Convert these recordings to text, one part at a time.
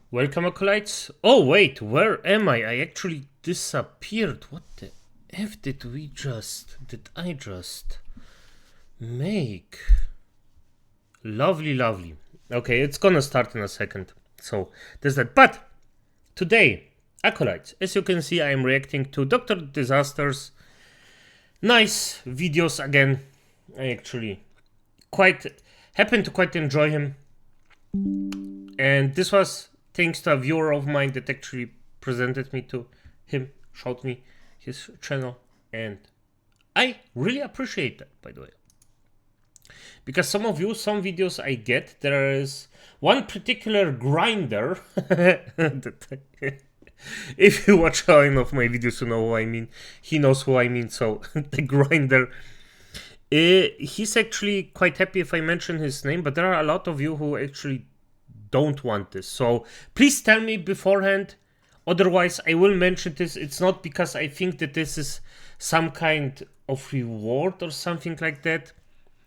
Welcome, acolytes. Oh, wait, where am I? I actually disappeared. What the F did I just make? Lovely, lovely. Okay, it's gonna start in a second. So, there's that. But, today, acolytes, as you can see, I am reacting to Dr. Disaster's nice videos again. I actually happen to quite enjoy him. And this was thanks to a viewer of mine that actually presented me to him, showed me his channel, and I really appreciate that, by the way. Because some videos I get, there is one particular grinder that if you watch any of my videos, you know who I mean. He knows who I mean, so the grinder. He's actually quite happy if I mention his name, but there are a lot of you who actually don't want this. So please tell me beforehand, otherwise I will mention this. It's not because I think that this is some kind of reward or something like that,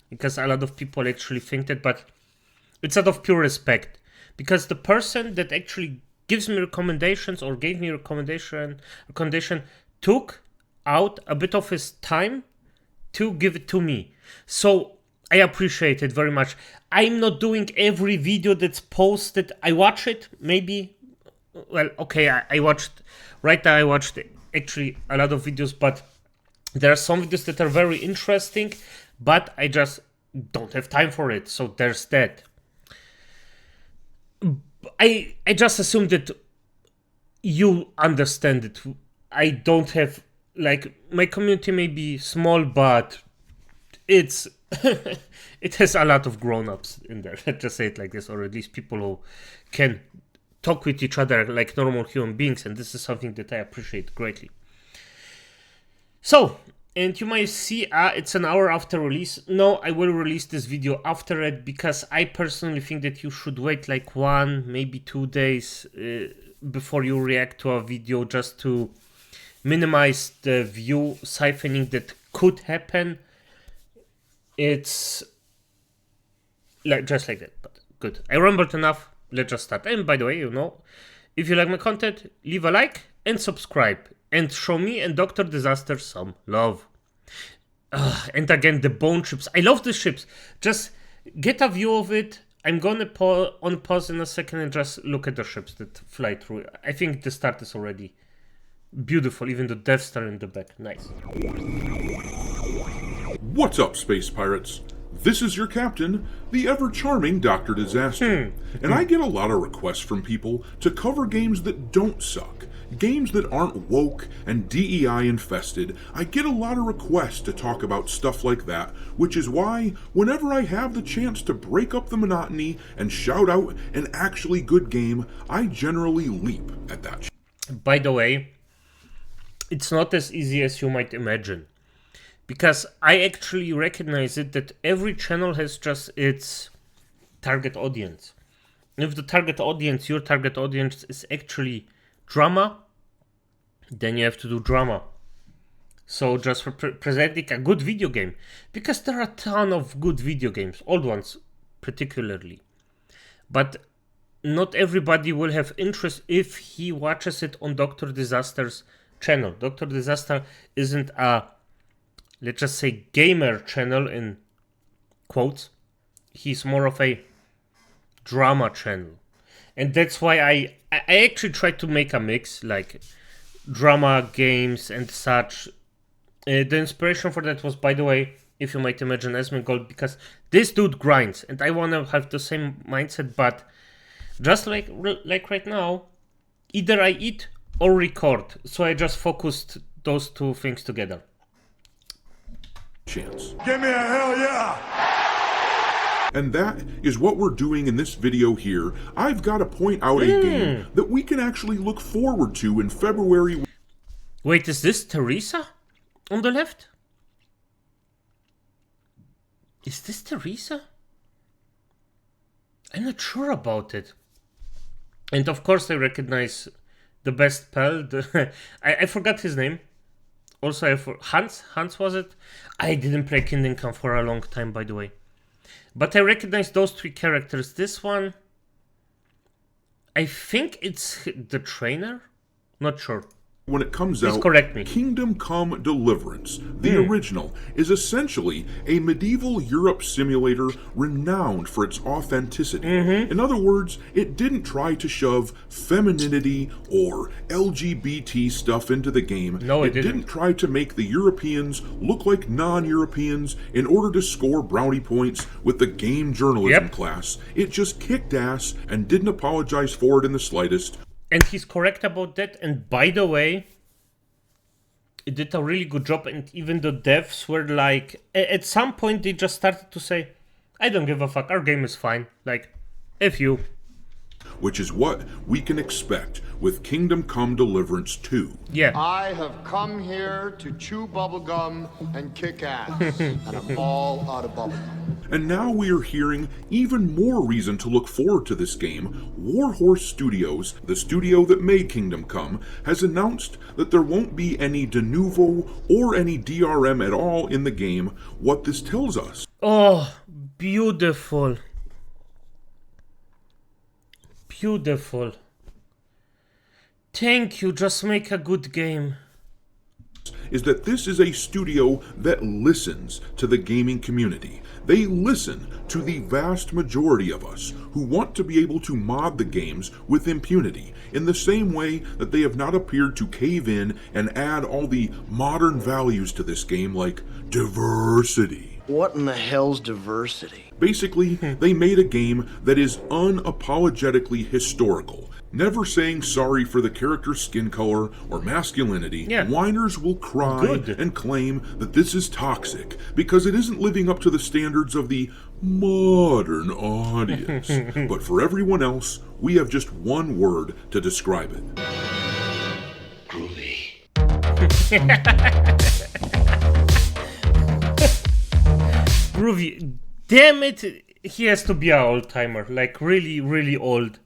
because a lot of people actually think that, but it's out of pure respect, because the person that actually gives me recommendations or gave me recommendation took out a bit of his time to give it to me. So I appreciate it very much. I'm not doing every video that's posted. I watch it, maybe. Well, okay, I watched actually a lot of videos, but there are some videos that are very interesting, but I just don't have time for it. So there's that. I just assume that you understand it. I don't have, like, my community may be small, but it's it has a lot of grown-ups in there. Let's just say it like this, or at least people who can talk with each other like normal human beings, and this is something that I appreciate greatly. So, and you might see it's an hour after release. No, I will release this video after it, because I personally think that you should wait like 1, maybe 2 days before you react to a video, just to minimize the view siphoning that could happen. It's like just like that, but good. I rambled enough. Let's just start. And by the way, you know, if you like my content, leave a like and subscribe, and show me and Dr. Disaster some love. And again, the bone ships. I love the ships. Just get a view of it. I'm gonna pause in a second and just look at the ships that fly through. I think the start is already beautiful, even the Death Star in the back. Nice. What's up, space pirates? This is your captain, the ever-charming Dr. Disaster, and I get a lot of requests from people to cover games that don't suck, games that aren't woke and DEI infested. I get a lot of requests to talk about stuff like that, which is why, whenever I have the chance to break up the monotony and shout out an actually good game, I generally leap at that. By the way, it's not as easy as you might imagine, because I actually recognize it that every channel has just its target audience. If the target audience, your target audience, is actually drama, then you have to do drama. So just for presenting a good video game, because there are a ton of good video games, old ones particularly, but not everybody will have interest if he watches it on Dr. Disaster's channel. Dr. Disaster isn't a, let's just say, gamer channel in quotes. He's more of a drama channel, and that's why I actually try to make a mix, like drama games and such. The inspiration for that was, by the way, if you might imagine, Asmongold, because this dude grinds, and I want to have the same mindset, but just like right now, either I eat or record, so I just focused those two things together. Chance. Give me a hell yeah! And that is what we're doing in this video here. I've got to point out a game that we can actually look forward to in February. Wait, is this Teresa on the left? Is this Teresa? I'm not sure about it. And of course I recognize the best pal. I forgot his name. Also, Hans was it? I didn't play Kingdom Come for a long time, by the way. But I recognize those three characters. This one, I think it's the trainer? Not sure. When it comes Please out, correct me. Kingdom Come Deliverance, the original, is essentially a medieval Europe simulator renowned for its authenticity. In other words, it didn't try to shove femininity or LGBT stuff into the game. No, it didn't try to make the Europeans look like non-Europeans in order to score brownie points with the game journalism class. It just kicked ass and didn't apologize for it in the slightest. And he's correct about that. And by the way, it did a really good job. And even the devs were like, at some point they just started to say, I don't give a fuck, our game is fine. Like, if you. Which is what we can expect with Kingdom Come Deliverance 2. Yeah. I have come here to chew bubblegum and kick ass, and I'm all out of bubblegum. And now we are hearing even more reason to look forward to this game. Warhorse Studios, the studio that made Kingdom Come, has announced that there won't be any de novo or any DRM at all in the game. What this tells us. Oh, beautiful. Beautiful. Thank you, just make a good game. Is that this is a studio that listens to the gaming community. They listen to the vast majority of us who want to be able to mod the games with impunity, in the same way that they have not appeared to cave in and add all the modern values to this game like diversity. What in the hell's diversity? Basically, they made a game that is unapologetically historical, never saying sorry for the character's skin color or masculinity. Whiners will cry and claim that this is toxic because it isn't living up to the standards of the modern audience. But for everyone else, we have just one word to describe it. Groovy. Groovy. Damn it, he has to be an old-timer, like really, really old.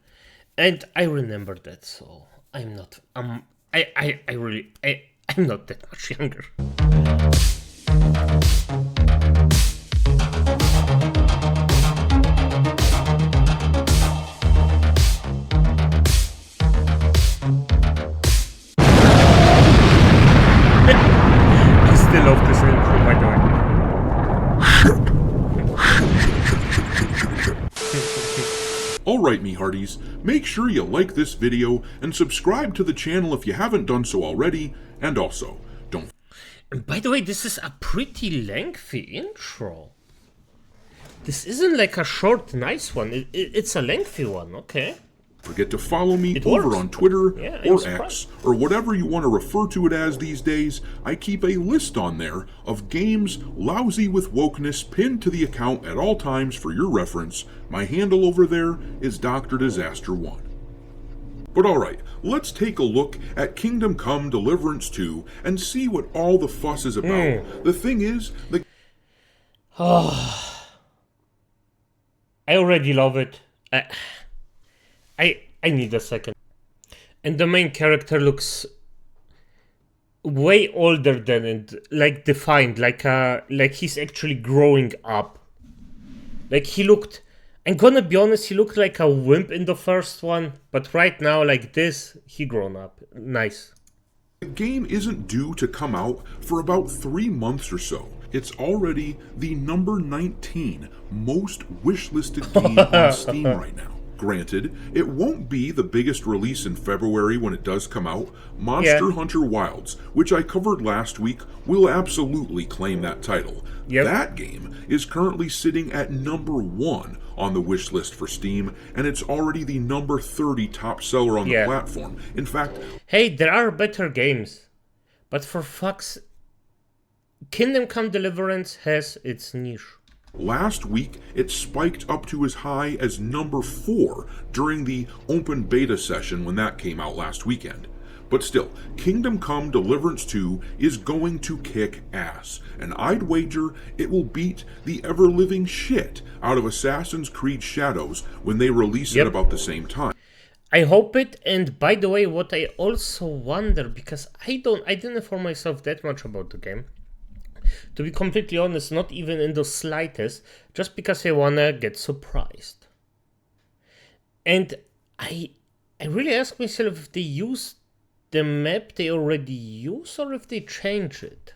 And I remember that, so I'm not, I'm not that much younger. I still love this intro, by the way. Alright, me hearties, make sure you like this video and subscribe to the channel if you haven't done so already, and also, don't... And by the way, this is a pretty lengthy intro. This isn't like a short, nice one, it's a lengthy one, okay? forget to follow me It over works. on Twitter or surprised. X, or whatever you want to refer to it as these days. I keep a list on there of games lousy with wokeness pinned to the account at all times for your reference. My handle over there is Dr. Disaster 1. But alright, let's take a look at Kingdom Come Deliverance 2 and see what all the fuss is about. The thing is, I already love it. I need a second. And the main character looks way older than it, like defined, like he's actually growing up. Like he looked, I'm gonna be honest, he looked like a wimp in the first one, but right now, like this, he grown up. Nice. the game isn't due to come out for about 3 months or so. It's already the number 19 most wishlisted game on Steam right now. Granted, it won't be the biggest release in February when it does come out. Monster Hunter Wilds, which I covered last week, will absolutely claim that title. That game is currently sitting at number 1 on the wish list for Steam, and it's already the number 30 top seller on the platform. In fact, hey, there are better games, but for fuck's, Kingdom Come Deliverance has its niche. last week, it spiked up to as high as number 4 during the open beta session when that came out last weekend. But still, Kingdom Come Deliverance 2 is going to kick ass, and I'd wager it will beat the ever-living shit out of Assassin's Creed Shadows when they release it about the same time. I hope it, and by the way, what I also wonder, because I didn't inform myself that much about the game, to be completely honest, not even in the slightest, just because I wanna get surprised. And I really ask myself if they use the map they already use or if they change it.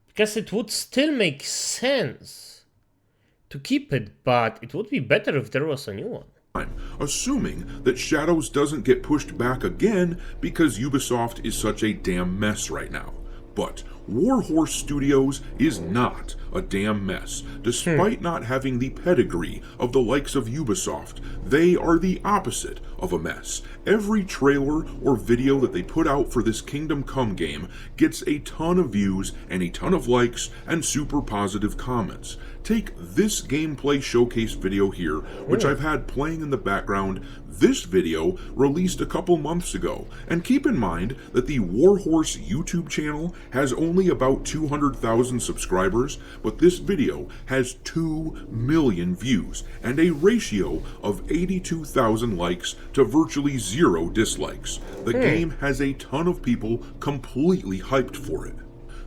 Because it would still make sense to keep it, but it would be better if there was a new one. Assuming that Shadows doesn't get pushed back again because Ubisoft is such a damn mess right now. But Warhorse Studios is not a damn mess. Despite not having the pedigree of the likes of Ubisoft, they are the opposite of a mess. Every trailer or video that they put out for this Kingdom Come game gets a ton of views and a ton of likes and super positive comments. Take this gameplay showcase video here, which I've had playing in the background. This video released a couple months ago, and keep in mind that the Warhorse YouTube channel has only about 200,000 subscribers, but this video has 2 million views and a ratio of 82,000 likes to virtually 0 dislikes. The game has a ton of people completely hyped for it.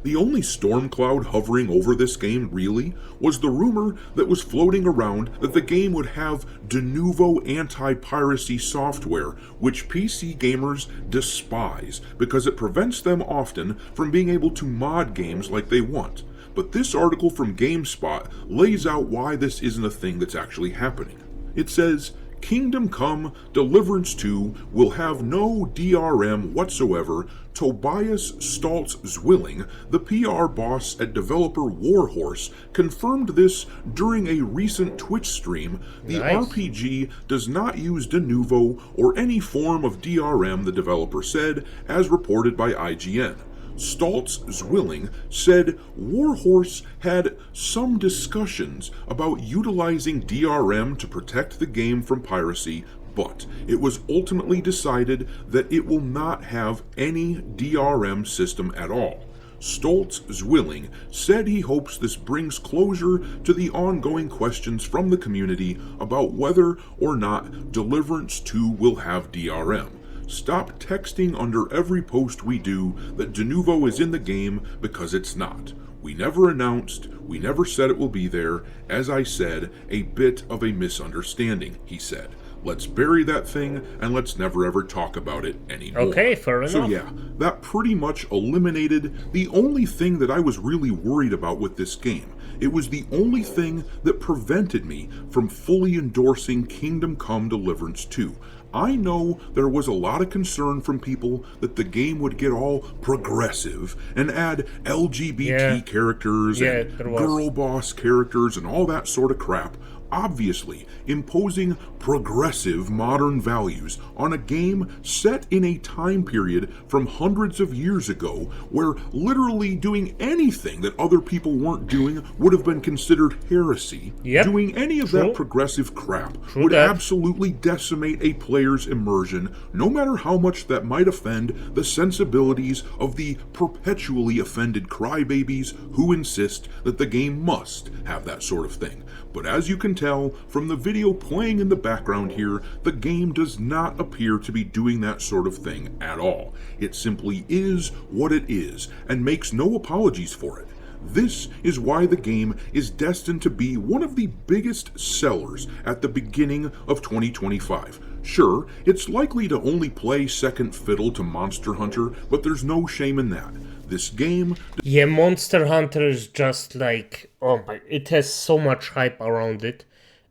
The only storm cloud hovering over this game, really, was the rumor that was floating around that the game would have de novo anti-piracy software, which PC gamers despise because it prevents them often from being able to mod games like they want. But this article from GameSpot lays out why this isn't a thing that's actually happening. It says, Kingdom Come Deliverance 2 will have no DRM whatsoever. Tobias Stoltz-Zwilling, the PR boss at developer Warhorse, confirmed this during a recent Twitch stream. The RPG does not use de novo or any form of DRM, the developer said, as reported by IGN. Stoltz-Zwilling said Warhorse had some discussions about utilizing DRM to protect the game from piracy, but it was ultimately decided that it will not have any DRM system at all. Stoltz-Zwilling said he hopes this brings closure to the ongoing questions from the community about whether or not Deliverance 2 will have DRM. Stop texting under every post we do that de novo is in the game, because it's not. We never announced, we never said it will be there. As I said, a bit of a misunderstanding, he said. Let's bury that thing and let's never ever talk about it anymore. Okay, fair enough. So yeah, that pretty much eliminated the only thing that I was really worried about with this game. It was the only thing that prevented me from fully endorsing Kingdom Come Deliverance 2. I know there was a lot of concern from people that the game would get all progressive and add LGBT characters and girl boss characters and all that sort of crap. Obviously, imposing progressive modern values on a game set in a time period from hundreds of years ago where literally doing anything that other people weren't doing would have been considered heresy. Doing any of that progressive crap would absolutely decimate a player's immersion, no matter how much that might offend the sensibilities of the perpetually offended crybabies who insist that the game must have that sort of thing. But as you can tell from the video playing in the background here, the game does not appear to be doing that sort of thing at all. It simply is what it is, and makes no apologies for it. This is why the game is destined to be one of the biggest sellers at the beginning of 2025. Sure, it's likely to only play second fiddle to Monster Hunter, but there's no shame in that. This game... Yeah, Monster Hunter is just like... Oh my... It has so much hype around it.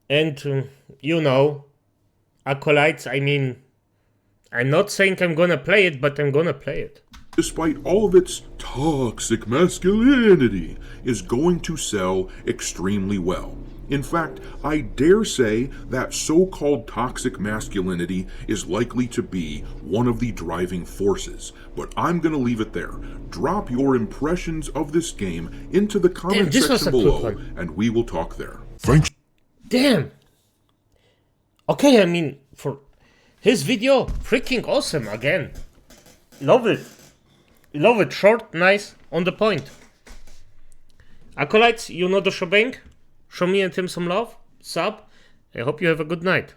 And, you know, Acolytes, I mean... I'm not saying I'm gonna play it, but I'm gonna play it. Despite all of its toxic masculinity, is going to sell extremely well. In fact, I dare say that so-called toxic masculinity is likely to be one of the driving forces. But I'm going to leave it there. Drop your impressions of this game into the comment section below, and we will talk there. Thanks. Damn! Okay, I mean, for his video, freaking awesome again. Love it. Love it. Short, nice, on the point. Acolytes, you know the shebang. Show me and him some love. Sub. I hope you have a good night.